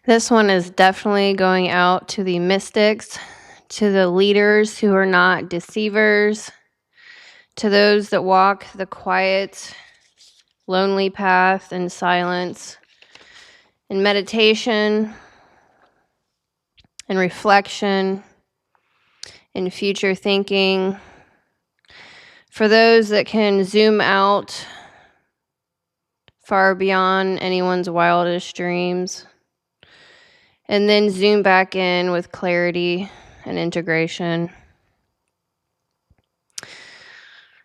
This one is definitely going out to the mystics, to the leaders who are not deceivers, to those that walk the quiet, lonely path in silence, in meditation, in reflection, in future thinking, for those that can zoom out far beyond anyone's wildest dreams, and then zoom back in with clarity and integration.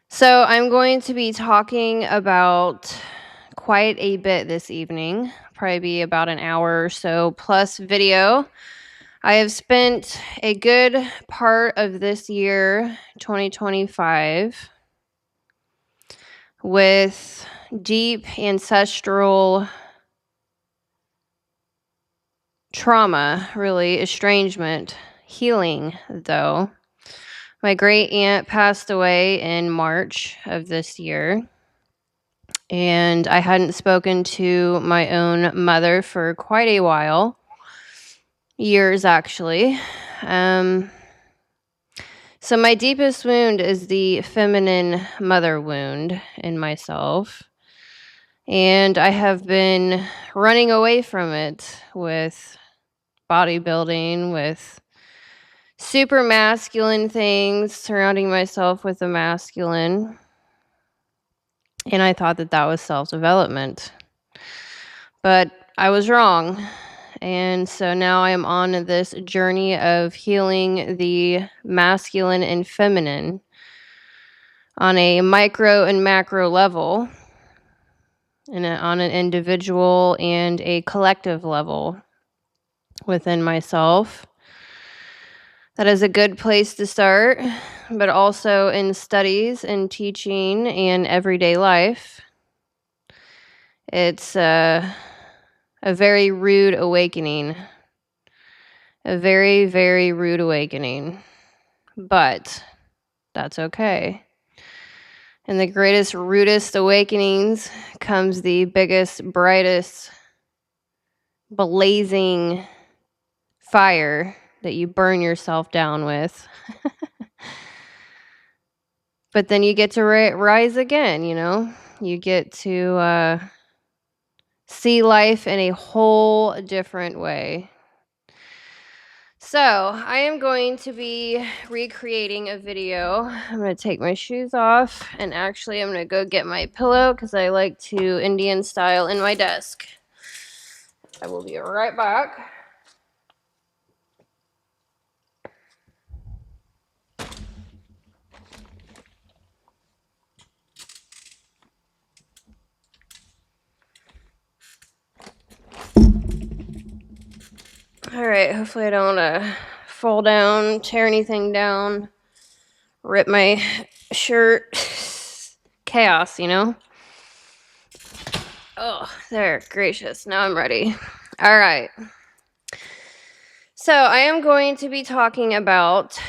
So I'm going to be talking about quite a bit this evening, probably be about an hour or so plus video. I have spent a good part of this year, 2025, with deep ancestral trauma, really, estrangement, healing, though. My great aunt passed away in March of this year, and I hadn't spoken to my own mother for quite a while, years actually. So my deepest wound is the feminine mother wound in myself, and I have been running away from it with bodybuilding, with super masculine things, surrounding myself with the masculine. And I thought that that was self-development. But I was wrong. And so now I am on this journey of healing the masculine and feminine on a micro and macro level, and on an individual and a collective level within myself. That is a good place to start, but also in studies and teaching and everyday life. It's a very rude awakening. A very, very rude awakening. But that's okay. In the greatest, rudest awakenings comes the biggest, brightest, blazing fire that you burn yourself down with. But then you get to rise again, you know? You get to see life in a whole different way. So I am going to be recreating a video. I'm going to take my shoes off, and actually I'm going to go get my pillow because I like to Indian style in my desk. I will be right back. All right, hopefully I don't fall down, tear anything down, rip my shirt. Chaos, you know? Oh, there, gracious. Now I'm ready. All right. So I am going to be talking about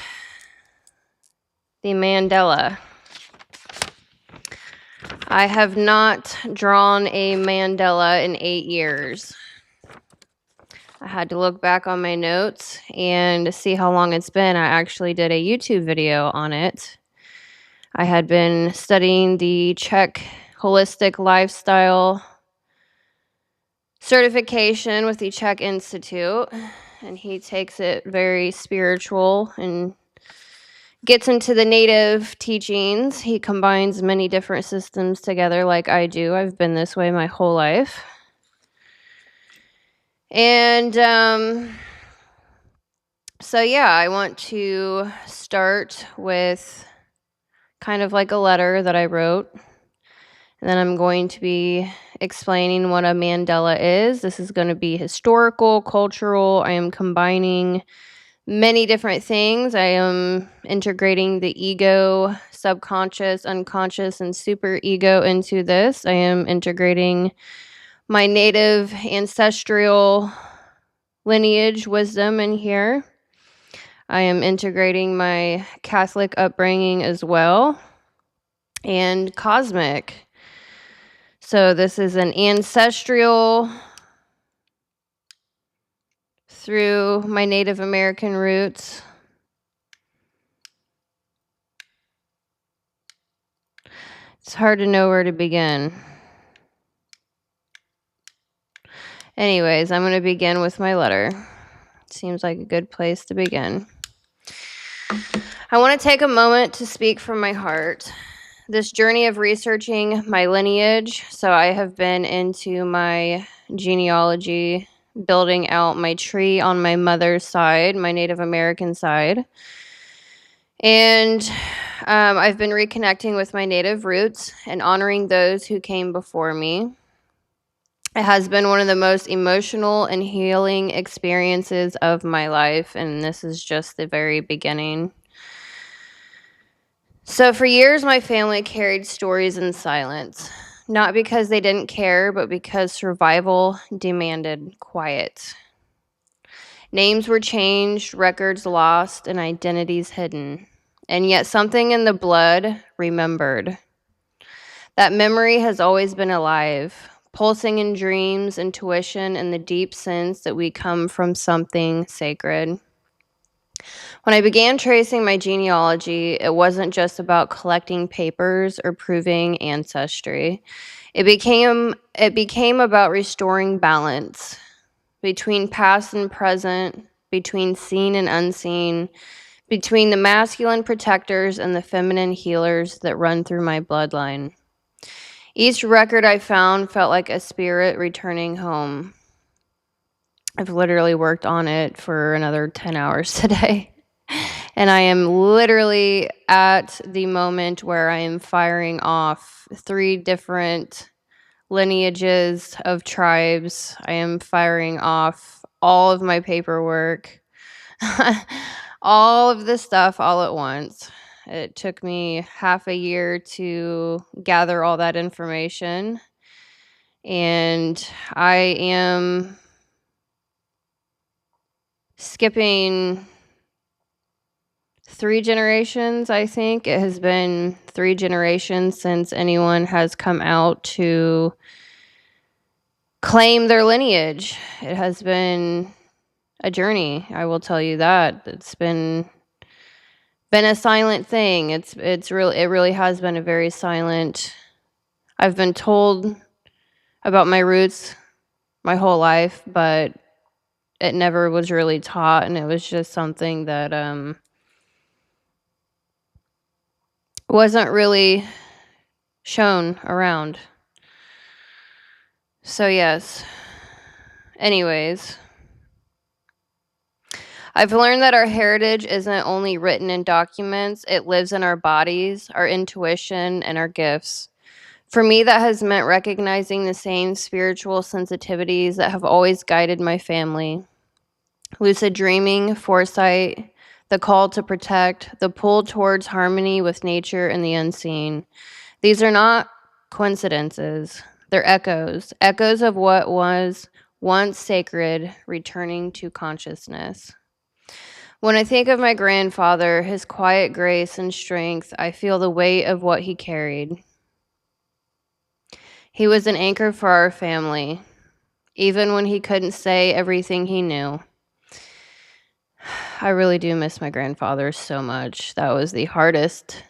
the Mandala. I have not drawn a mandala in 8 years. I had to look back on my notes and see how long it's been. I actually did a YouTube video on it. I had been studying the Czech holistic lifestyle certification with the Czech Institute, and he takes it very spiritual and gets into the native teachings. He combines many different systems together like I do. I've been this way my whole life. And so yeah, I want to start with kind of like a letter that I wrote. And then I'm going to be explaining what a mandala is. This is going to be historical, cultural. I am combining many different things. I am integrating the ego, subconscious, unconscious, and SuperEgo into this. I am integrating my native ancestral lineage wisdom in here. I am integrating my Catholic upbringing as well, and cosmic. So this is an ancestral through my Native American roots. It's hard to know where to begin. Anyways, I'm going to begin with my letter. Seems like a good place to begin. I want to take a moment to speak from my heart. This journey of researching my lineage, so I have been into my genealogy, building out my tree on my mother's side, my Native American side. And I've been reconnecting with my Native roots and honoring those who came before me. It has been one of the most emotional and healing experiences of my life, and this is just the very beginning. So for years, my family carried stories in silence, not because they didn't care, but because survival demanded quiet. Names were changed, records lost, and identities hidden. And yet something in the blood remembered. That memory has always been alive, pulsing in dreams, intuition, and the deep sense that we come from something sacred. When I began tracing my genealogy, it wasn't just about collecting papers or proving ancestry. It became about restoring balance between past and present, between seen and unseen, between the masculine protectors and the feminine healers that run through my bloodline. Each record I found felt like a spirit returning home. I've literally worked on it for another 10 hours today. And I am literally at the moment where I am firing off 3 different lineages of tribes. I am firing off all of my paperwork, all of the stuff all at once. It took me half a year to gather all that information. And I am skipping 3 generations, I think. It has been 3 generations since anyone has come out to claim their lineage. It has been a journey, I will tell you that. It's been a silent thing. It really has been a very silent. I've been told about my roots my whole life, but it never was really taught, and it was just something that wasn't really shown around. So yes. Anyways, I've learned that our heritage isn't only written in documents, it lives in our bodies, our intuition, and our gifts. For me, that has meant recognizing the same spiritual sensitivities that have always guided my family. Lucid dreaming, foresight, the call to protect, the pull towards harmony with nature and the unseen. These are not coincidences. They're echoes of what was once sacred, returning to consciousness. When I think of my grandfather, his quiet grace and strength, I feel the weight of what he carried. He was an anchor for our family, even when he couldn't say everything he knew. I really do miss my grandfather so much. That was the hardest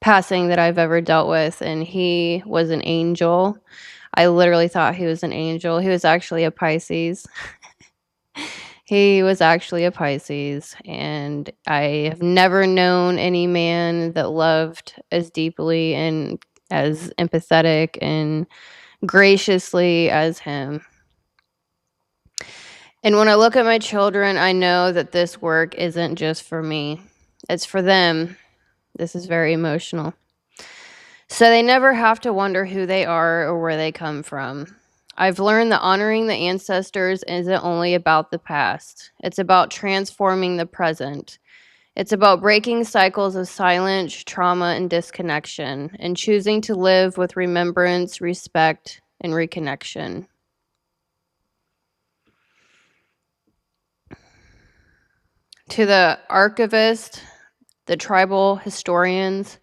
passing that I've ever dealt with, and he was an angel. I literally thought he was an angel. He was actually a Pisces. He was actually a Pisces, and I have never known any man that loved as deeply and as empathetic and graciously as him. And when I look at my children, I know that this work isn't just for me. It's for them. This is very emotional. So they never have to wonder who they are or where they come from. I've learned that honoring the ancestors isn't only about the past. It's about transforming the present. It's about breaking cycles of silence, trauma, and disconnection, and choosing to live with remembrance, respect, and reconnection. To the archivists, the tribal historians,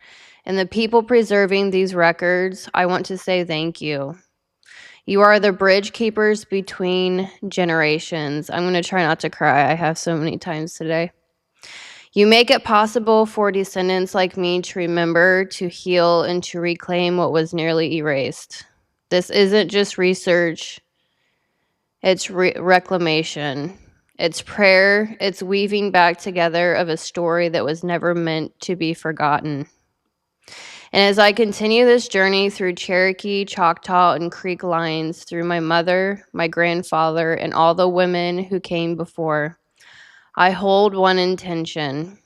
and the people preserving these records, I want to say thank you. You are the bridge keepers between generations. I'm going to try not to cry. I have so many times today. You make it possible for descendants like me to remember, to heal, and to reclaim what was nearly erased. This isn't just research, it's reclamation. It's prayer, it's weaving back together of a story that was never meant to be forgotten. And as I continue this journey through Cherokee, Choctaw, and Creek lines, through my mother, my grandfather, and all the women who came before, I hold one intention: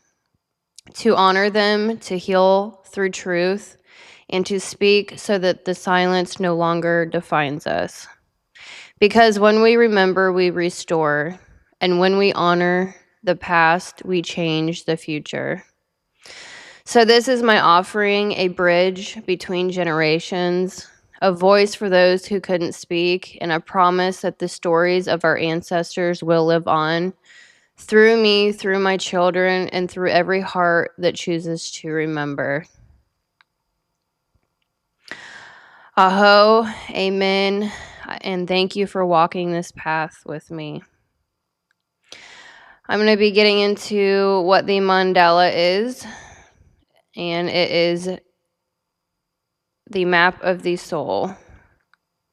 to honor them, to heal through truth, and to speak so that the silence no longer defines us. Because when we remember, we restore, and when we honor the past, we change the future. So this is my offering, a bridge between generations, a voice for those who couldn't speak, and a promise that the stories of our ancestors will live on through me, through my children, and through every heart that chooses to remember. Aho, amen, and thank you for walking this path with me. I'm going to be getting into what the mandala is, and it is the map of the soul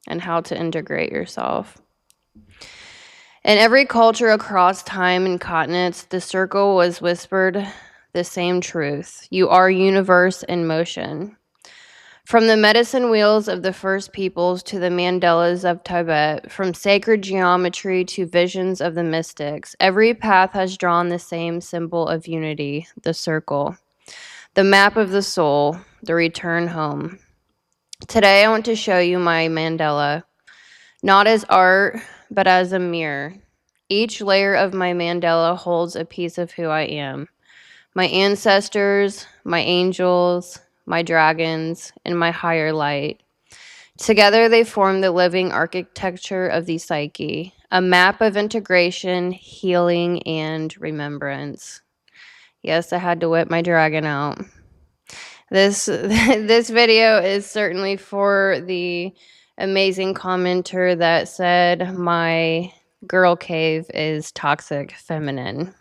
and how to integrate yourself. In every culture across time and continents, the circle was whispered the same truth: you are universe in motion. From the medicine wheels of the first peoples to the mandalas of Tibet, from sacred geometry to visions of the mystics, every path has drawn the same symbol of unity: the circle, the map of the soul, the return home. Today, I want to show you my mandala, not as art, but as a mirror. Each layer of my mandala holds a piece of who I am: my ancestors, my angels, my dragons, and my higher light. Together, they form the living architecture of the psyche, a map of integration, healing, and remembrance. Yes, I had to whip my dragon out. This video is certainly for the amazing commenter that said my girl cave is toxic feminine.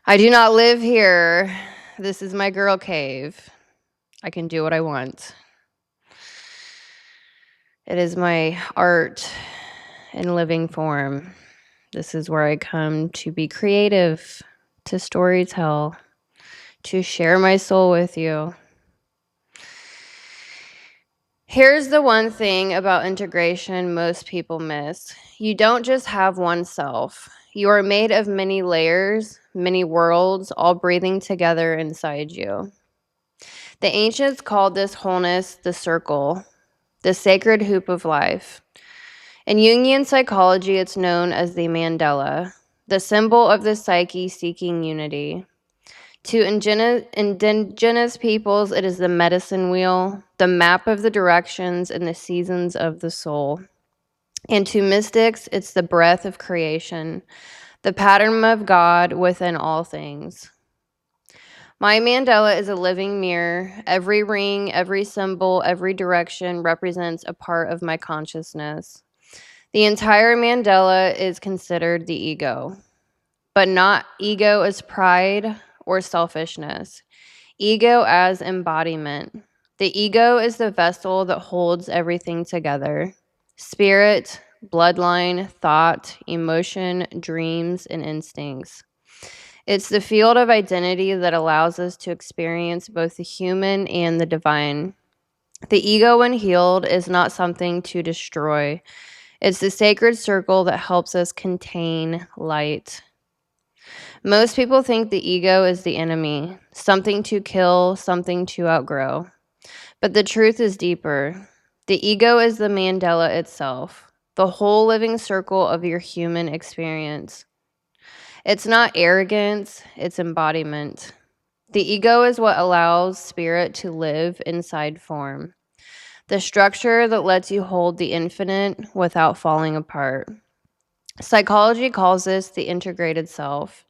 I do not live here. This is my girl cave. I can do what I want. It is my art in living form. This is where I come to be creative, to storytell, to share my soul with you. Here's the one thing about integration most people miss. You don't just have one self. You are made of many layers, many worlds, all breathing together inside you. The ancients called this wholeness the circle, the sacred hoop of life. In Jungian psychology, it's known as the mandala, the symbol of the psyche seeking unity. To indigenous peoples, it is the medicine wheel, the map of the directions and the seasons of the soul. And to mystics, it's the breath of creation, the pattern of God within all things. My mandala is a living mirror. Every ring, every symbol, every direction represents a part of my consciousness. The entire mandala is considered the ego, but not ego as pride or selfishness. Ego as embodiment. The ego is the vessel that holds everything together: spirit, bloodline, thought, emotion, dreams, and instincts. It's the field of identity that allows us to experience both the human and the divine. The ego, when healed, is not something to destroy. It's the sacred circle that helps us contain light. Most people think the ego is the enemy, something to kill, something to outgrow. But the truth is deeper. The ego is the mandala itself, the whole living circle of your human experience. It's not arrogance, it's embodiment. The ego is what allows spirit to live inside form, the structure that lets you hold the infinite without falling apart. Psychology calls this the integrated self.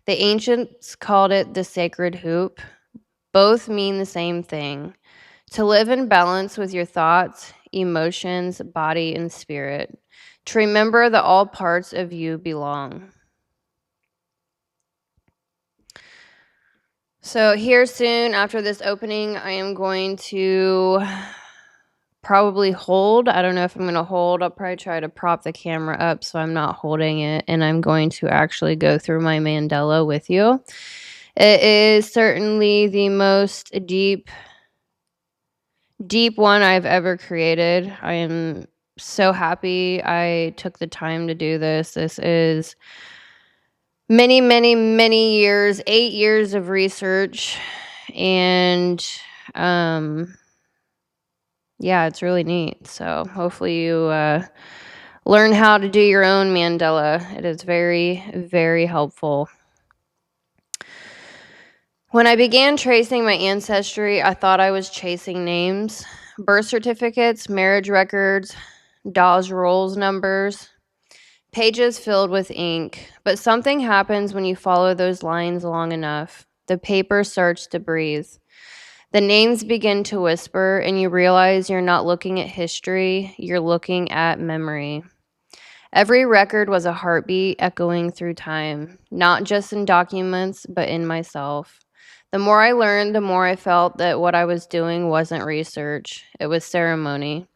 The ancients called it the sacred hoop. Both mean the same thing: to live in balance with your thoughts, emotions, body, and spirit. To remember that all parts of you belong. So here soon after this opening, I am going to probably hold. I don't know if I'm going to hold. I'll probably try to prop the camera up so I'm not holding it. And I'm going to actually go through my mandala with you. It is certainly the most deep one I've ever created. I am so happy I took the time to do this. This is many years, 8 years of research. And yeah, it's really neat. So hopefully you learn how to do your own mandala. It is very, very helpful. When I began tracing my ancestry, I thought I was chasing names, birth certificates, marriage records, Dawes rolls numbers, pages filled with ink. But something happens when you follow those lines long enough. The paper starts to breathe. The names begin to whisper, and you realize you're not looking at history, you're looking at memory. Every record was a heartbeat echoing through time, not just in documents, but in myself. The more I learned, the more I felt that what I was doing wasn't research, it was ceremony.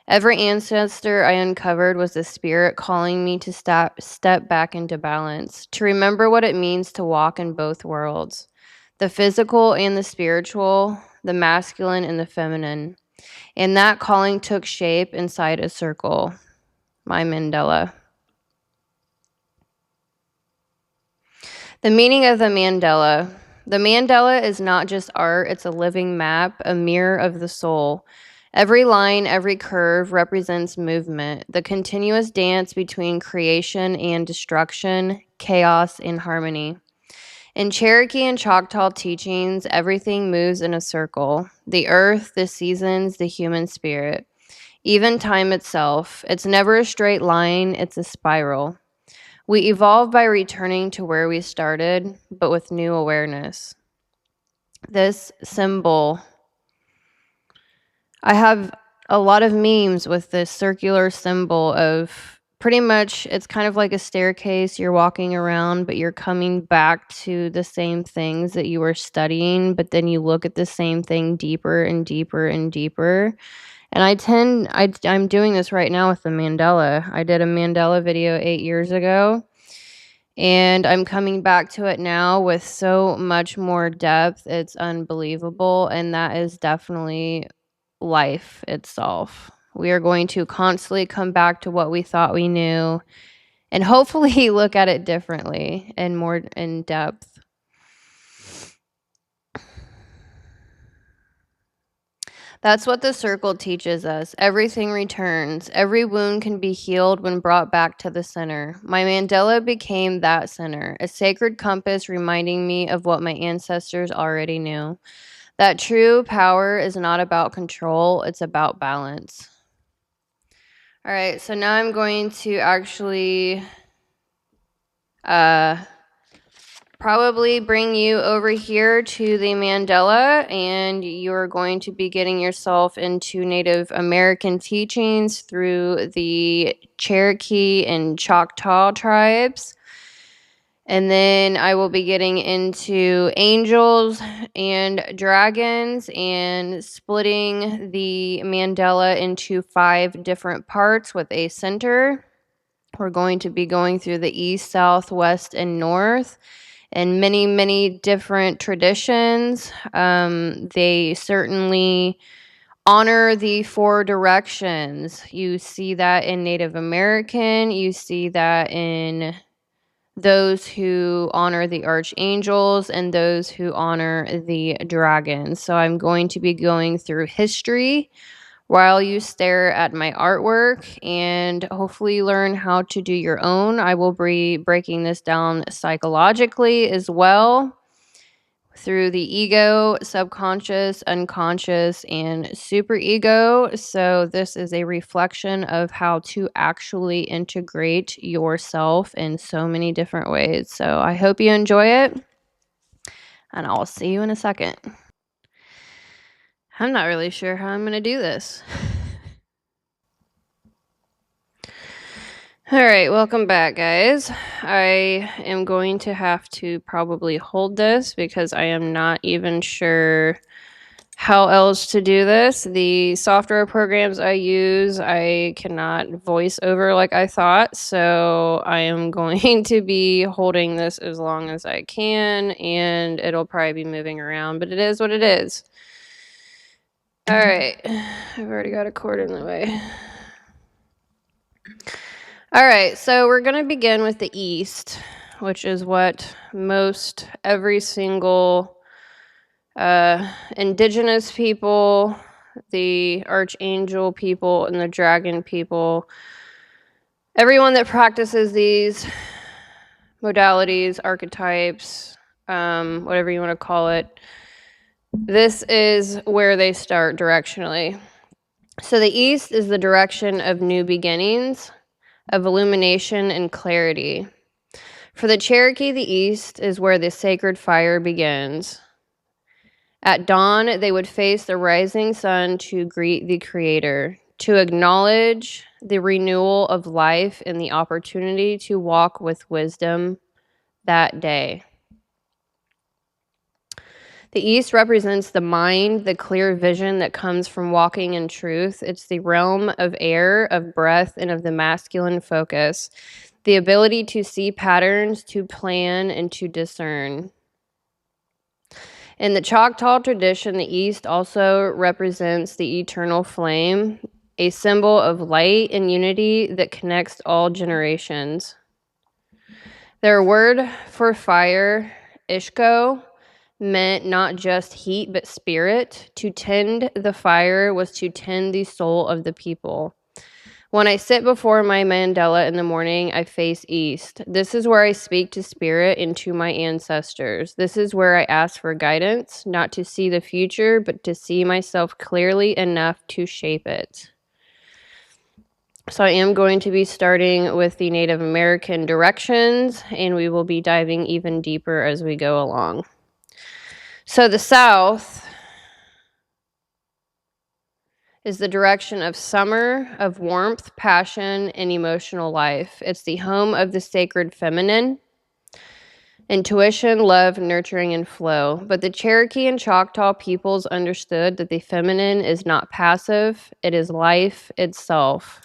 Every ancestor I uncovered was a spirit calling me to step back into balance, to remember what it means to walk in both worlds, the physical and the spiritual, the masculine and the feminine. And that calling took shape inside a circle, my mandala. The meaning of the mandala. The mandala is not just art, it's a living map, a mirror of the soul. Every line, every curve represents movement, the continuous dance between creation and destruction, chaos and harmony. In Cherokee and Choctaw teachings, everything moves in a circle. The earth, the seasons, the human spirit. Even time itself. It's never a straight line, it's a spiral. We evolve by returning to where we started, but with new awareness. This symbol, I have a lot of memes with this circular symbol of pretty much, it's kind of like a staircase. You're walking around, but you're coming back to the same things that you were studying, but then you look at the same thing deeper and deeper and deeper. And I'm doing this right now with the mandala. I did a mandala video 8 years ago. And I'm coming back to it now with so much more depth. It's unbelievable. And that is definitely life itself. We are going to constantly come back to what we thought we knew and hopefully look at it differently and more in depth. That's what the circle teaches us. Everything returns. Every wound can be healed when brought back to the center. My mandala became that center, a sacred compass reminding me of what my ancestors already knew. That true power is not about control, it's about balance. All right, so now I'm going to actually probably bring you over here to the mandala, and you're going to be getting yourself into Native American teachings through the Cherokee and Choctaw tribes. And then I will be getting into angels and dragons and splitting the mandala into 5 different parts with a center. We're going to be going through the east, south, west, and north. And many different traditions. They certainly honor the 4 directions. You see that in Native American. You see that in those who honor the archangels and those who honor the dragons. So I'm going to be going through history while you stare at my artwork and hopefully learn how to do your own. I will be breaking this down psychologically as well through the ego, subconscious, unconscious, and SuperEgo. So this is a reflection of how to actually integrate yourself in so many different ways. So I hope you enjoy it, and I'll see you in a second. I'm not really sure how I'm going to do this. All right, welcome back, guys. I am going to have to probably hold this because I am not even sure how else to do this. The software programs I use, I cannot voice over like I thought, so I am going to be holding this as long as I can, and it'll probably be moving around, but it is what it is. All right, I've already got a cord in the way. All right, so we're going to begin with the East, which is what most every single indigenous people, the archangel people, and the dragon people, everyone that practices these modalities, archetypes, whatever you want to call it, this is where they start directionally. So the East is the direction of new beginnings, of illumination and clarity. For the Cherokee, the East is where the sacred fire begins. At dawn, they would face the rising sun to greet the Creator, to acknowledge the renewal of life and the opportunity to walk with wisdom that day. The East represents the mind, the clear vision that comes from walking in truth. It's the realm of air, of breath, and of the masculine focus, the ability to see patterns, to plan, and to discern. In the Choctaw tradition, the East also represents the eternal flame, a symbol of light and unity that connects all generations. Their word for fire, Ishko, meant not just heat but spirit. To tend the fire was to tend the soul of the people. When I sit before my mandala in the morning, I face east. This is where I speak to spirit and to my ancestors. This is where I ask for guidance, not to see the future, but to see myself clearly enough to shape it. So I am going to be starting with the Native American directions, and we will be diving even deeper as we go along. So the South is the direction of summer, of warmth, passion, and emotional life. It's the home of the sacred feminine, intuition, love, nurturing, and flow. But the Cherokee and Choctaw peoples understood that the feminine is not passive, it is life itself.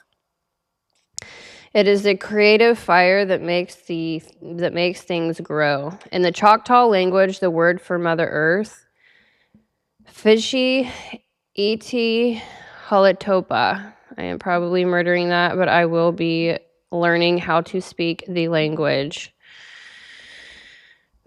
It is the creative fire that makes things grow. In the Choctaw language, the word for Mother Earth, Fishi Iti Halitopa. I am probably murdering that, but I will be learning how to speak the language.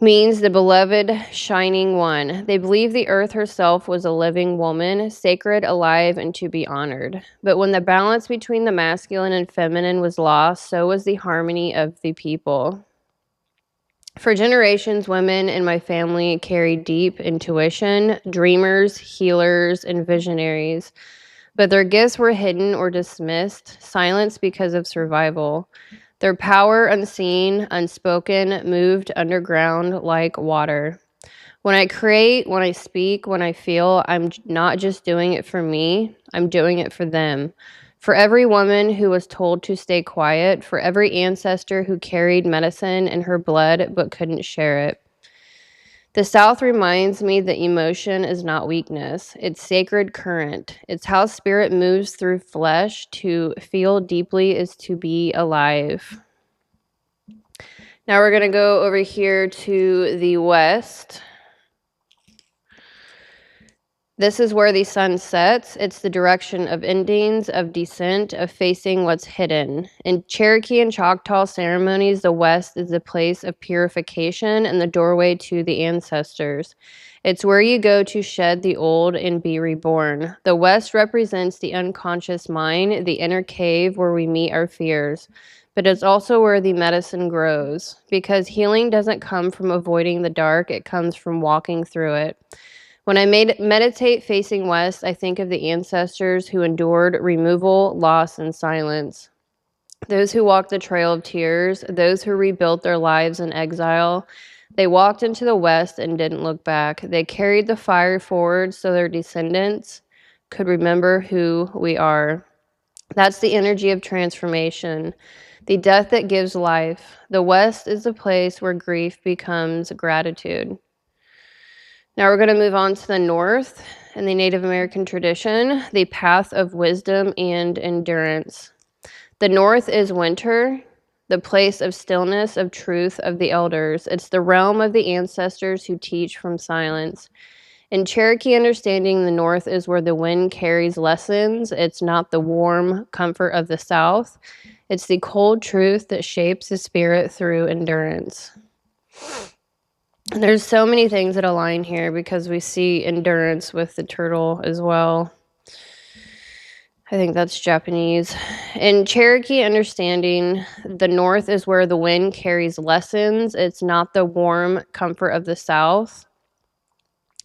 Means the beloved shining one. They believe the earth herself was a living woman, sacred, alive, and to be honored. But when the balance between the masculine and feminine was lost, so was the harmony of the people. For generations, women in my family carried deep intuition, dreamers, healers, and visionaries. But their gifts were hidden or dismissed, silenced because of survival. Their power, unseen, unspoken, moved underground like water. When I create, when I speak, when I feel, I'm not just doing it for me, I'm doing it for them. For every woman who was told to stay quiet, for every ancestor who carried medicine in her blood but couldn't share it. The South reminds me that emotion is not weakness. It's sacred current. It's how spirit moves through flesh. To feel deeply is to be alive. Now we're going to go over here to the West. This is where the sun sets. It's the direction of endings, of descent, of facing what's hidden. In Cherokee and Choctaw ceremonies, the West is the place of purification and the doorway to the ancestors. It's where you go to shed the old and be reborn. The West represents the unconscious mind, the inner cave where we meet our fears. But it's also where the medicine grows, because healing doesn't come from avoiding the dark, it comes from walking through it. When I meditate facing west, I think of the ancestors who endured removal, loss, and silence. Those who walked the trail of tears, those who rebuilt their lives in exile. They walked into the west and didn't look back. They carried the fire forward so their descendants could remember who we are. That's the energy of transformation. the death that gives life. The West is the place where grief becomes gratitude. Now we're going to move on to the North in the Native American tradition, the path of wisdom and endurance. The North is winter, the place of stillness, of truth, of the elders. It's the realm of the ancestors who teach from silence. In Cherokee understanding, the North is where the wind carries lessons. It's not the warm comfort of the South. It's the cold truth that shapes the spirit through endurance. And there's so many things that align here because we see endurance with the turtle as well. I think that's Japanese. In Cherokee understanding, the North is where the wind carries lessons. It's not the warm comfort of the South.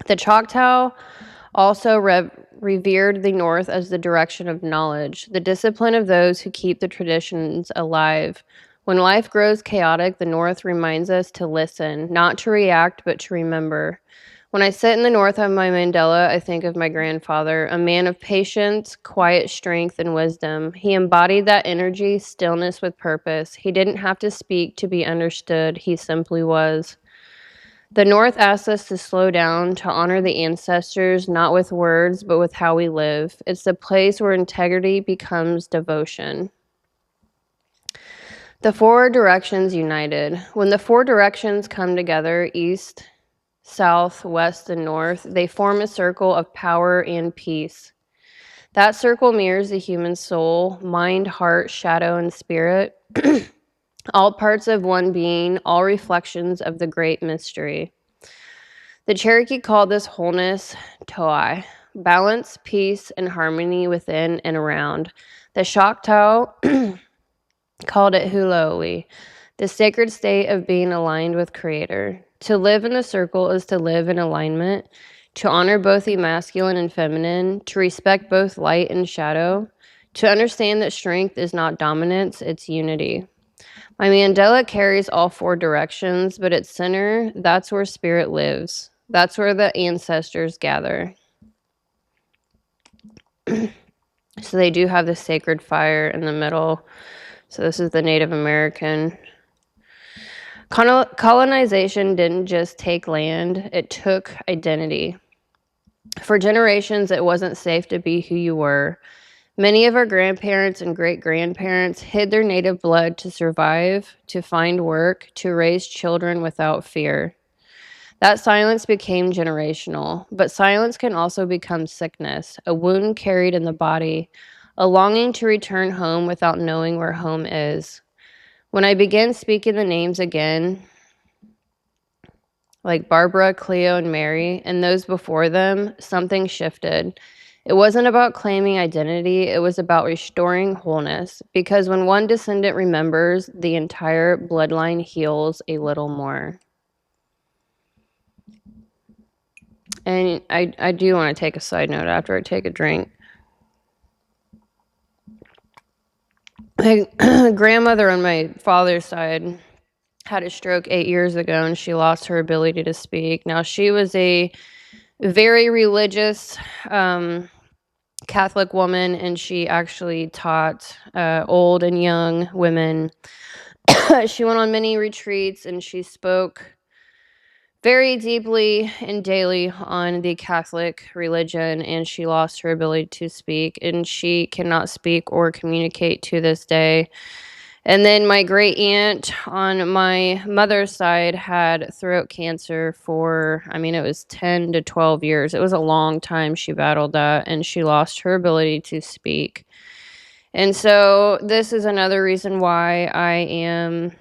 The Choctaw also revered the North as the direction of knowledge, the discipline of those who keep the traditions alive. When life grows chaotic, the North reminds us to listen, not to react, but to remember. When I sit in the North of my Mandala, I think of my grandfather, a man of patience, quiet strength, and wisdom. He embodied that energy, stillness with purpose. He didn't have to speak to be understood. He simply was. The North asks us to slow down, to honor the ancestors, not with words, but with how we live. It's the place where integrity becomes devotion. The four directions united. When the four directions come together, east, south, west, and north, they form a circle of power and peace. That circle mirrors the human soul, mind, heart, shadow, and spirit, all parts of one being, all reflections of the great mystery. The Cherokee called this wholeness toai, balance, peace, and harmony within and around. The Choctaw called it huloi, the sacred state of being aligned with Creator. To live in the circle is to live in alignment, to honor both the masculine and feminine, to respect both light and shadow, to understand that strength is not dominance, it's unity. My mandala carries all four directions, but its center, that's where spirit lives. That's where the ancestors gather. So they do have the sacred fire in the middle. So this is the Native American. Colonization didn't just take land, it took identity. For generations, it wasn't safe to be who you were. Many of our grandparents and great-grandparents hid their native blood to survive, to find work, to raise children without fear. That silence became generational, but silence can also become sickness, a wound carried in the body, a longing to return home without knowing where home is. When I began speaking the names again, like Barbara, Cleo, and Mary, and those before them, something shifted. It wasn't about claiming identity, it was about restoring wholeness, because when one descendant remembers, the entire bloodline heals a little more. And I do want to take a side note after I take a drink. My grandmother on my father's side had a stroke 8 years ago, and she lost her ability to speak. Now, she was a very religious Catholic woman, and she actually taught old and young women. She went on many retreats, and she spoke very deeply and daily on the Catholic religion, and she lost her ability to speak, and she cannot speak or communicate to this day. And then my great aunt on my mother's side had throat cancer for, it was 10 to 12 years. It was a long time she battled that, and she lost her ability to speak. And so this is another reason why I am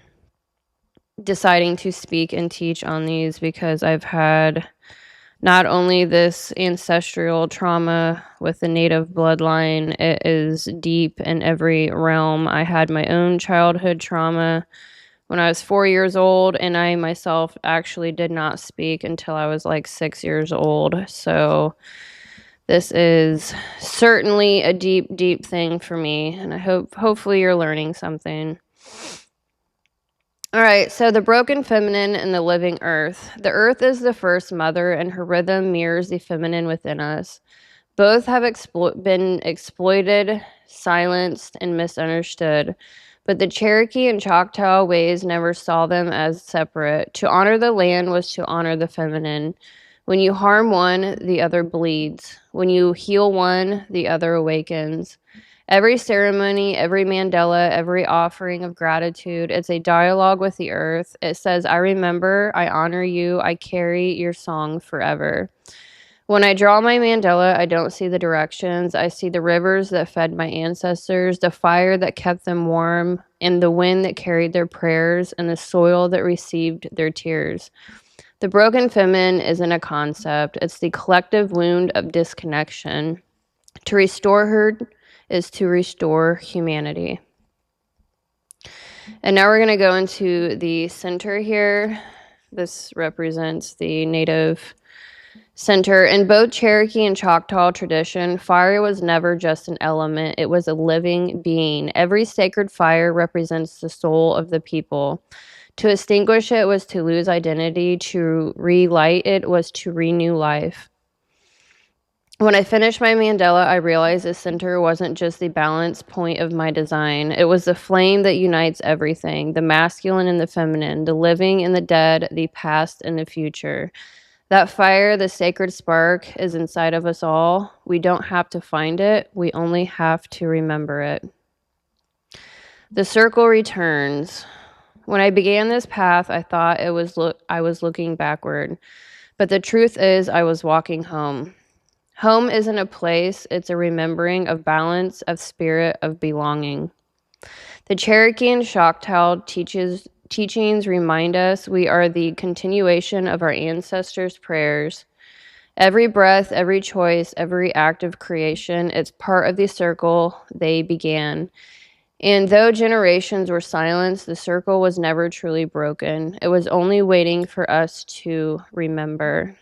deciding to speak and teach on these, because I've had not only this ancestral trauma with the native bloodline, it is deep in every realm. I had my own childhood trauma when I was 4 years old, and I myself actually did not speak until I was like 6 years old. So this is certainly a deep, deep thing for me, and I hopefully you're learning something. All right, so the broken feminine and the living earth. The earth is the first mother, and her rhythm mirrors the feminine within us. Both have been exploited, silenced, and misunderstood. But the Cherokee and Choctaw ways never saw them as separate. To honor the land was to honor the feminine. When you harm one, the other bleeds. When you heal one, the other awakens. Every ceremony, every Mandala, every offering of gratitude, it's a dialogue with the earth. It says, I remember, I honor you, I carry your song forever. When I draw my mandala, I don't see the directions. I see the rivers that fed my ancestors, the fire that kept them warm, and the wind that carried their prayers, and the soil that received their tears. The broken feminine isn't a concept. It's the collective wound of disconnection. To restore her is to restore humanity. And now we're going to go into the center here. This represents the native center. In both Cherokee and Choctaw tradition, fire was never just an element, it was a living being. Every sacred fire represents the soul of the people. To extinguish it was to lose identity, to relight it was to renew life. When I finished my mandala, I realized the center wasn't just the balance point of my design. It was the flame that unites everything, the masculine and the feminine, the living and the dead, the past and the future. That fire, the sacred spark, is inside of us all. We don't have to find it. We only have to remember it. The circle returns. When I began this path, I thought I was looking backward. But the truth is, I was walking home. Home isn't a place. It's a remembering of balance, of spirit, of belonging. The Cherokee and Choctaw teachings remind us we are the continuation of our ancestors' prayers. Every breath, every choice, every act of creation, it's part of the circle they began. And though generations were silenced, the circle was never truly broken. It was only waiting for us to remember.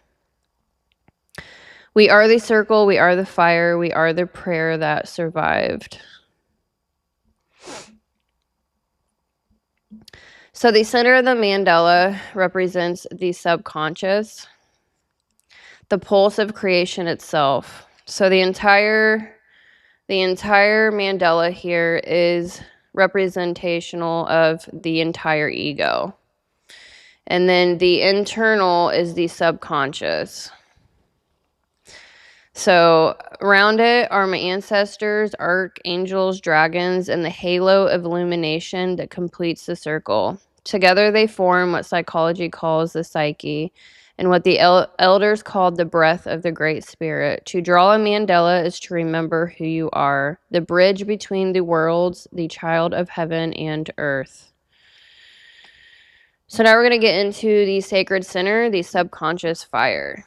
We are the circle, we are the fire, we are the prayer that survived. So the center of the mandala represents the subconscious, the pulse of creation itself. So the entire mandala here is representational of the entire ego. And then the internal is the subconscious. So around it are my ancestors, archangels, dragons, and the halo of illumination that completes the circle. Together they form what psychology calls the psyche, and what the elders called the breath of the Great Spirit. To draw a mandala is to remember who you are, the bridge between the worlds, the child of heaven and earth. So now we're going to get into the sacred center, the subconscious fire.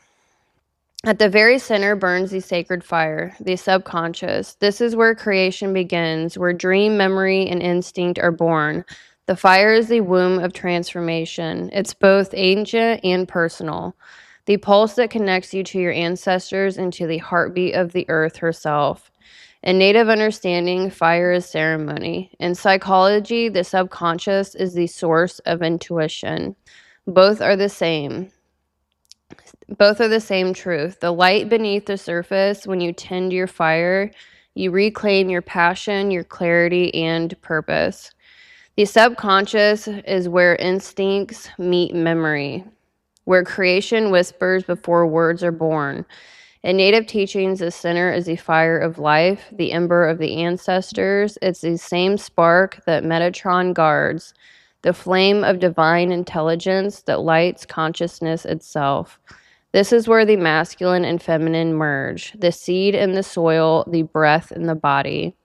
At the very center burns the sacred fire, the subconscious. This is where creation begins, where dream, memory, and instinct are born. The fire is the womb of transformation. It's both ancient and personal. The pulse that connects you to your ancestors and to the heartbeat of the earth herself. In Native understanding, fire is ceremony. In psychology, the subconscious is the source of intuition. Both are the same. Both are the same truth. The light beneath the surface, when you tend your fire, you reclaim your passion, your clarity, and purpose. The subconscious is where instincts meet memory, where creation whispers before words are born. In Native teachings, the center is the fire of life, the ember of the ancestors. It's the same spark that Metatron guards, the flame of divine intelligence that lights consciousness itself. This is where the masculine and feminine merge, the seed in the soil, the breath in the body.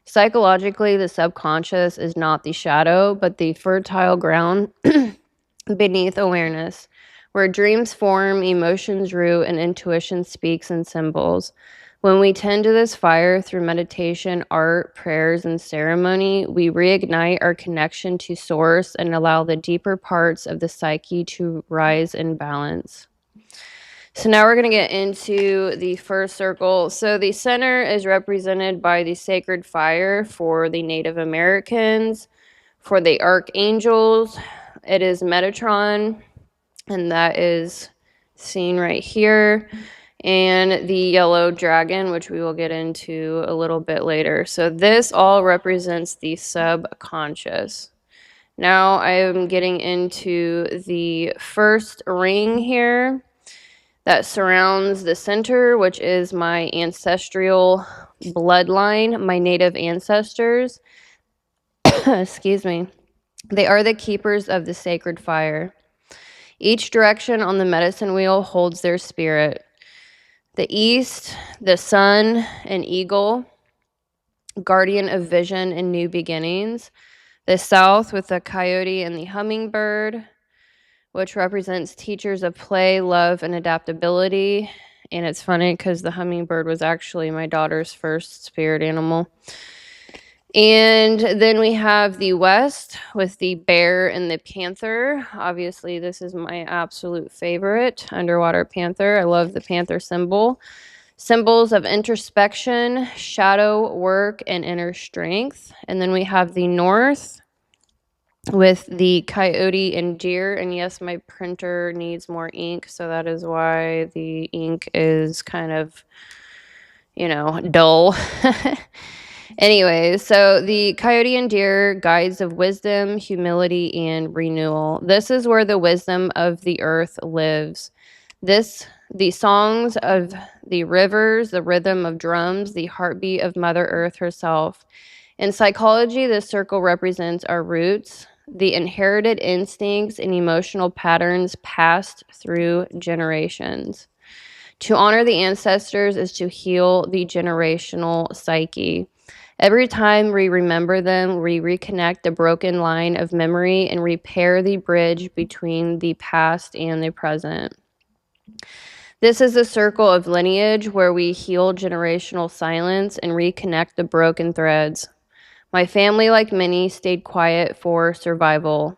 Psychologically, the subconscious is not the shadow, but the fertile ground beneath awareness, where dreams form, emotions root, and intuition speaks in symbols. When we tend to this fire through meditation, art, prayers, and ceremony, we reignite our connection to source and allow the deeper parts of the psyche to rise in balance. So now we're going to get into the first circle. So the center is represented by the sacred fire for the Native Americans. For the archangels, it is Metatron, and that is seen right here. and the yellow dragon, which we will get into a little bit later. So this all represents the subconscious. Now I am getting into the first ring here that surrounds the center, which is my ancestral bloodline, my native ancestors. Excuse me. They are the keepers of the sacred fire. Each direction on the medicine wheel holds their spirit. The east, the sun, an eagle, guardian of vision and new beginnings. The south with the coyote and the hummingbird, which represents teachers of play, love, and adaptability. And it's funny because the hummingbird was actually my daughter's first spirit animal. And then we have the west with the bear and the panther. Obviously, this is my absolute favorite, underwater panther. I love the panther symbol. Symbols of introspection, shadow work, and inner strength. And then we have the north with the coyote and deer. And yes, my printer needs more ink, so that is why the ink is kind of, dull. Anyways, so the coyote and deer, guides of wisdom, humility, and renewal. This is where the wisdom of the earth lives. The songs of the rivers, the rhythm of drums, the heartbeat of Mother Earth herself. In psychology, this circle represents our roots, the inherited instincts and emotional patterns passed through generations. To honor the ancestors is to heal the generational psyche. Every time we remember them, we reconnect the broken line of memory and repair the bridge between the past and the present. This is a circle of lineage where we heal generational silence and reconnect the broken threads. My family, like many, stayed quiet for survival.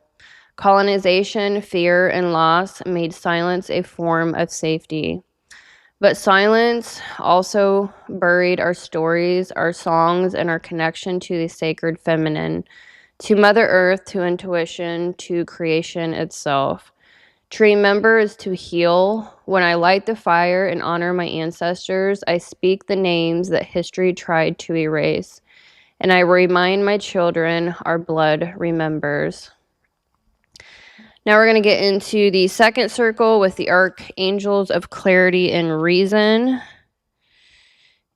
Colonization, fear, and loss made silence a form of safety. But silence also buried our stories, our songs, and our connection to the sacred feminine, to Mother Earth, to intuition, to creation itself. To remember is to heal. When I light the fire and honor my ancestors, I speak the names that history tried to erase. And I remind my children our blood remembers. Now we're going to get into the second circle with the archangels of clarity and reason.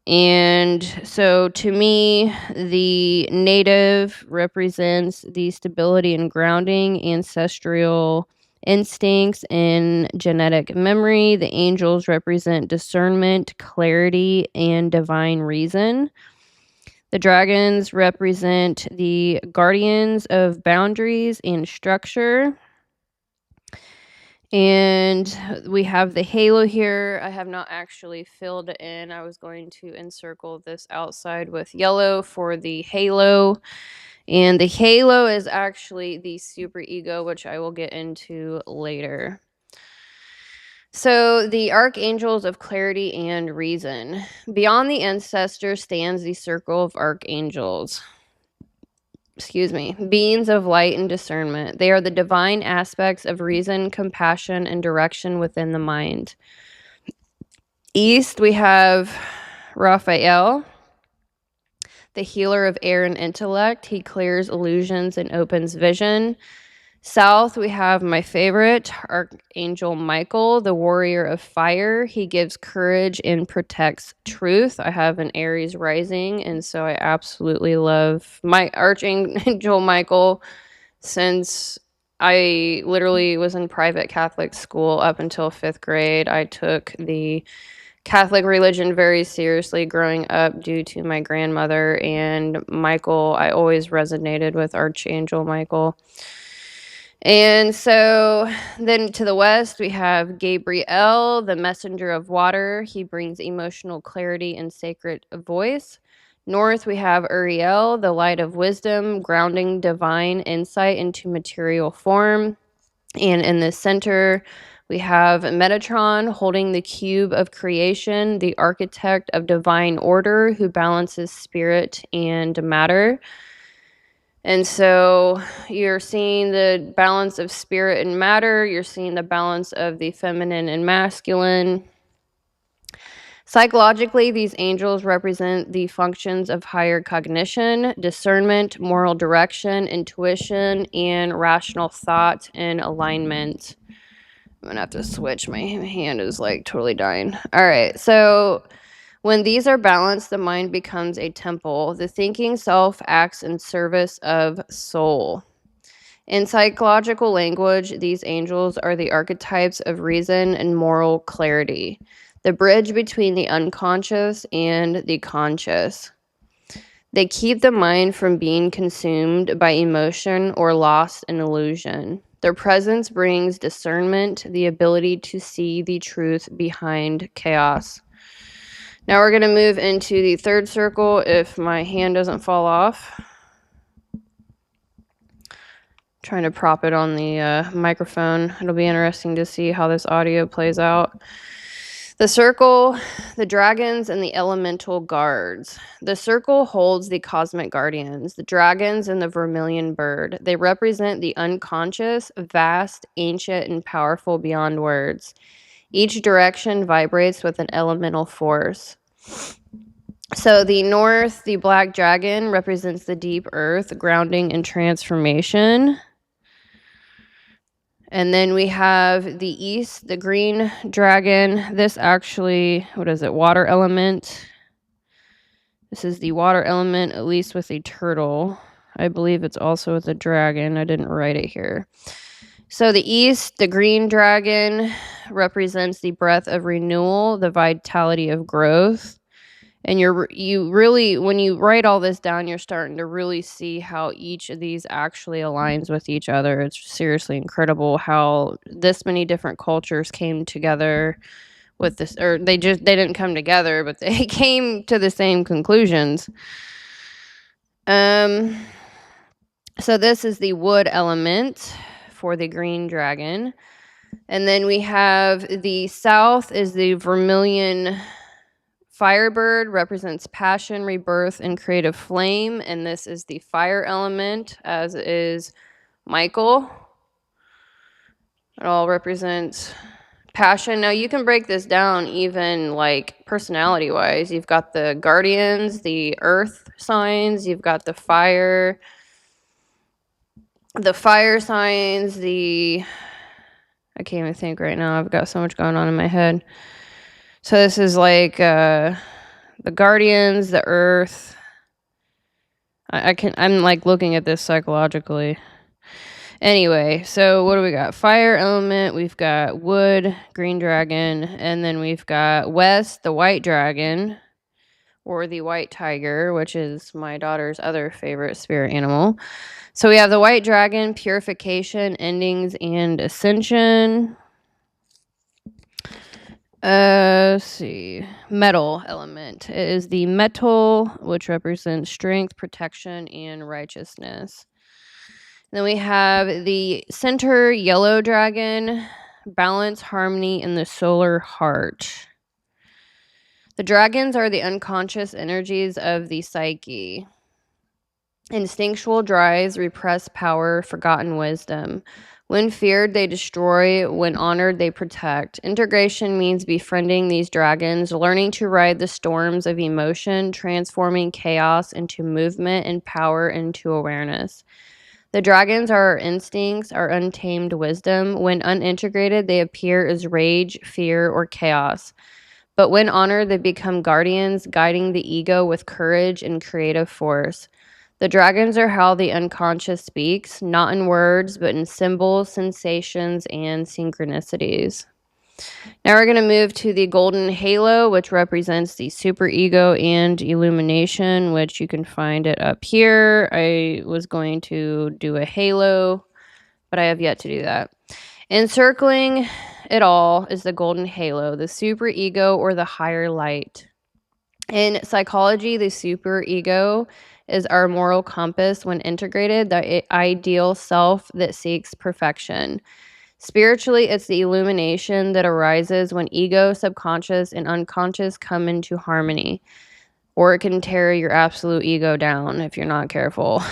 And so to me, the native represents the stability and grounding, ancestral instincts, and genetic memory. The angels represent discernment, clarity, and divine reason. The dragons represent the guardians of boundaries and structure. And we have the halo here. I have not actually filled it in. I was going to encircle this outside with yellow for the halo. And the halo is actually the SuperEgo, which I will get into later. So the archangels of clarity and reason. Beyond the ancestor stands the circle of archangels. Beings of light and discernment. They are the divine aspects of reason, compassion, and direction within the mind. East, we have Raphael, the healer of air and intellect. He clears illusions and opens vision. South, we have my favorite, Archangel Michael, the warrior of fire. He gives courage and protects truth. I have an Aries rising, and so I absolutely love my Archangel Michael since I literally was in private Catholic school up until 5th grade. I took the Catholic religion very seriously growing up due to my grandmother, and Michael, I always resonated with Archangel Michael. And so then to the west, we have Gabriel, the messenger of water. He brings emotional clarity and sacred voice. North, we have Uriel, the light of wisdom, grounding divine insight into material form. And in the center, we have Metatron holding the cube of creation, the architect of divine order who balances spirit and matter. And so you're seeing the balance of spirit and matter. You're seeing the balance of the feminine and masculine. Psychologically, these angels represent the functions of higher cognition, discernment, moral direction, intuition, and rational thought and alignment. I'm going to have to switch. My hand is like totally dying. All right. So when these are balanced, the mind becomes a temple. The thinking self acts in service of soul. In psychological language, these angels are the archetypes of reason and moral clarity, the bridge between the unconscious and the conscious. They keep the mind from being consumed by emotion or lost in illusion. Their presence brings discernment, the ability to see the truth behind chaos. Now we're going to move into the third circle if my hand doesn't fall off. Trying to prop it on the microphone. It'll be interesting to see how this audio plays out. The circle, the dragons, and the elemental guards. The circle holds the cosmic guardians, the dragons, and the vermilion bird. They represent the unconscious, vast, ancient, and powerful beyond words. Each direction vibrates with an elemental force. So the north, the black dragon, represents the deep earth, grounding and transformation. And then we have the east, the green dragon. This actually, what is it, water element? This is the water element, at least with a turtle. I believe it's also with a dragon. I didn't write it here. So the east, the green dragon, represents the breath of renewal, the vitality of growth. And you really, when you write all this down, you're starting to really see how each of these actually aligns with each other. It's seriously incredible how this many different cultures came together with this, or they didn't come together, but they came to the same conclusions. So this is the wood element for the green dragon. And then we have the south is the vermilion Firebird, represents passion, rebirth, and creative flame. And this is the fire element, as is Michael. It all represents passion. Now you can break this down even like personality wise. You've got the guardians, the earth signs, you've got the fire signs, I can't even think right now. I've got so much going on in my head. So this is like the guardians, the earth. I'm like looking at this psychologically. Anyway, so what do we got? Fire element, we've got wood, green dragon, and then we've got west, the white dragon, or the white tiger, which is my daughter's other favorite spirit animal. So we have the white dragon, purification, endings, and ascension. Let's see. Metal element. It is the metal, which represents strength, protection, and righteousness. Then we have the center yellow dragon, balance, harmony, and the solar heart. The dragons are the unconscious energies of the psyche. Instinctual drives, repressed power, forgotten wisdom. When feared, they destroy. When honored, they protect. Integration means befriending these dragons, learning to ride the storms of emotion, transforming chaos into movement and power into awareness. The dragons are our instincts, our untamed wisdom. When unintegrated, they appear as rage, fear, or chaos. But when honored, they become guardians, guiding the ego with courage and creative force. The dragons are how the unconscious speaks, not in words, but in symbols, sensations, and synchronicities. Now we're going to move to the golden halo, which represents the superego and illumination, which you can find it up here. I was going to do a halo, but I have yet to do that. Encircling it all is the golden halo, the superego or the higher light. In psychology, the superego is our moral compass when integrated, the ideal self that seeks perfection. Spiritually, it's the illumination that arises when ego, subconscious, and unconscious come into harmony. Or it can tear your absolute ego down if you're not careful.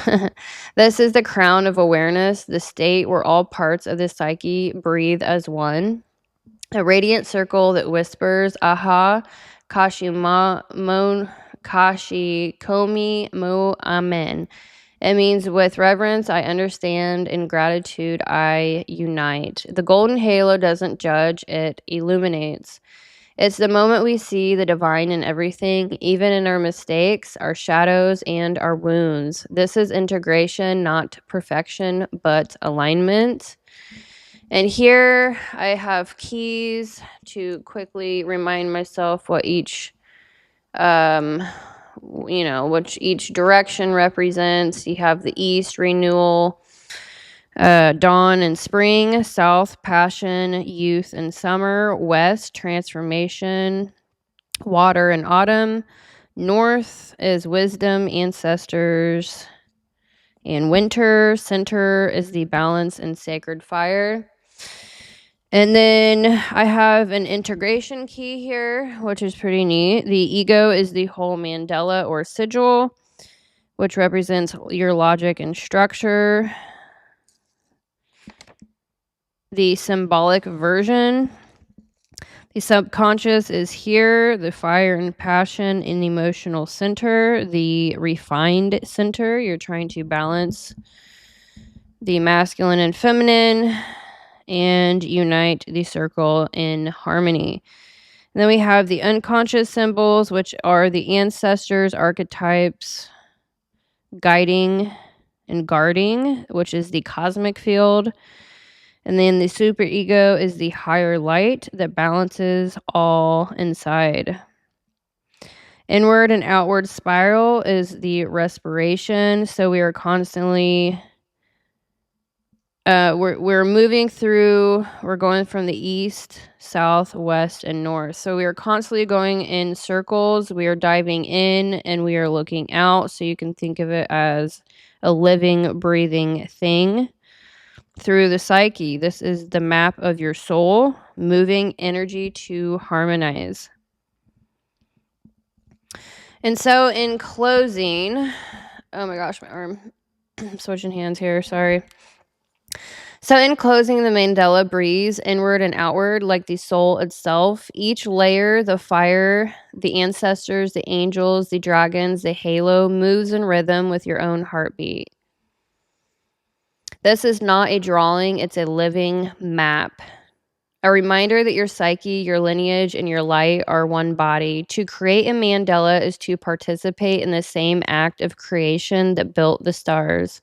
This is the crown of awareness, the state where all parts of the psyche breathe as one. A radiant circle that whispers, aha, Kashikomi Mo Amen. It means with reverence I understand, in gratitude I unite. The golden halo doesn't judge, it illuminates. It's the moment we see the divine in everything, even in our mistakes, our shadows, and our wounds. This is integration, not perfection, but alignment. And here I have keys to quickly remind myself what each, which each direction represents. You have the east, renewal, dawn and spring, south, passion, youth and summer, west, transformation, water and autumn, north is wisdom, ancestors, and winter, center is the balance and sacred fire. And then I have an integration key here, which is pretty neat. The ego is the whole mandala or sigil, which represents your logic and structure. The symbolic version, the subconscious is here, the fire and passion in the emotional center, the refined center. You're trying to balance the masculine and feminine and unite the circle in harmony. And then we have the unconscious symbols, which are the ancestors, archetypes, guiding and guarding, which is the cosmic field. And then the superego is the higher light that balances all inside. Inward and outward spiral is the respiration. So we are constantly we're moving through, we're going from the east, south, west, and north. So we are constantly going in circles. We are diving in and we are looking out. So you can think of it as a living, breathing thing through the psyche. This is the map of your soul, moving energy to harmonize. And so in closing, oh my gosh, my arm. I'm switching hands here, sorry. So in closing, the mandala breathes inward and outward like the soul itself. Each layer, the fire, the ancestors, the angels, the dragons, the halo, moves in rhythm with your own heartbeat. This is not a drawing, it's a living map. A reminder that your psyche, your lineage, and your light are one body. To create a mandala is to participate in the same act of creation that built the stars.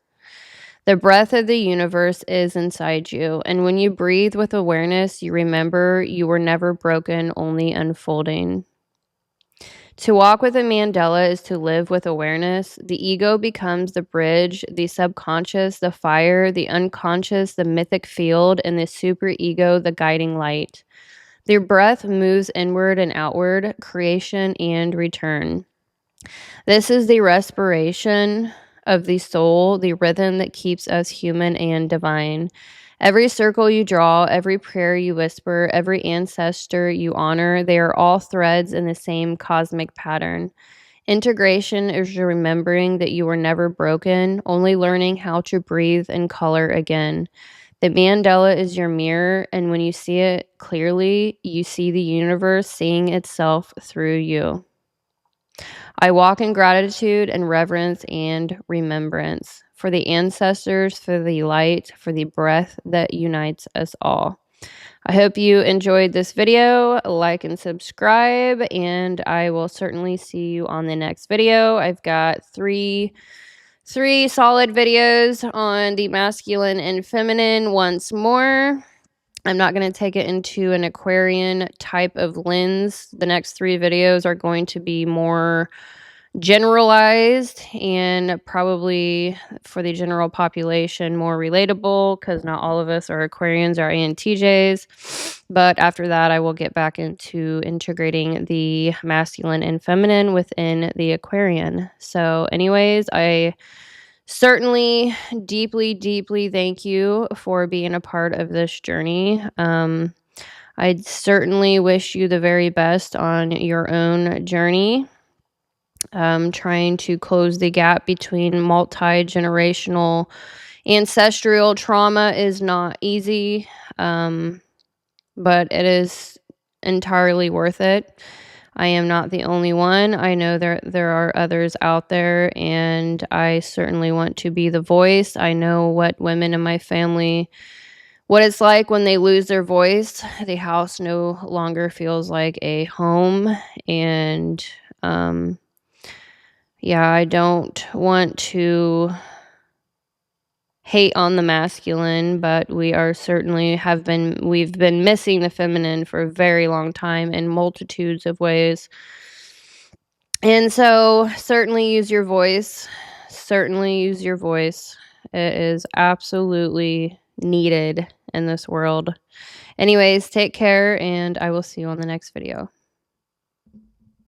The breath of the universe is inside you, and when you breathe with awareness, you remember you were never broken, only unfolding. To walk with a mandala is to live with awareness. The ego becomes the bridge, the subconscious, the fire, the unconscious, the mythic field, and the superego, the guiding light. The breath moves inward and outward, creation and return. This is the respiration of the soul, the rhythm that keeps us human and divine. Every circle you draw, every prayer you whisper, every ancestor you honor, they are all threads in the same cosmic pattern. Integration is remembering that you were never broken, only learning how to breathe and color again. The mandala is your mirror, and when you see it clearly, you see the universe seeing itself through you. I walk in gratitude and reverence and remembrance for the ancestors, for the light, for the breath that unites us all. I hope you enjoyed this video. Like and subscribe, and I will certainly see you on the next video. I've got three solid videos on the masculine and feminine once more. I'm not going to take it into an Aquarian type of lens. The next 3 videos are going to be more generalized and probably for the general population more relatable, because not all of us are Aquarians or ENTJs. But after that, I will get back into integrating the masculine and feminine within the Aquarian. So anyways, I certainly deeply thank you for being a part of this journey. I certainly wish you the very best on your own journey. Trying to close the gap between multi-generational ancestral trauma is not easy, but it is entirely worth it. I am not the only one. I know there are others out there, and I certainly want to be the voice. I know what women in my family, what it's like when they lose their voice. The house no longer feels like a home, and yeah, I don't want to hate on the masculine, but we've been missing the feminine for a very long time in multitudes of ways. And so certainly use your voice. Certainly use your voice. It is absolutely needed in this world. Anyways, take care, and I will see you on the next video.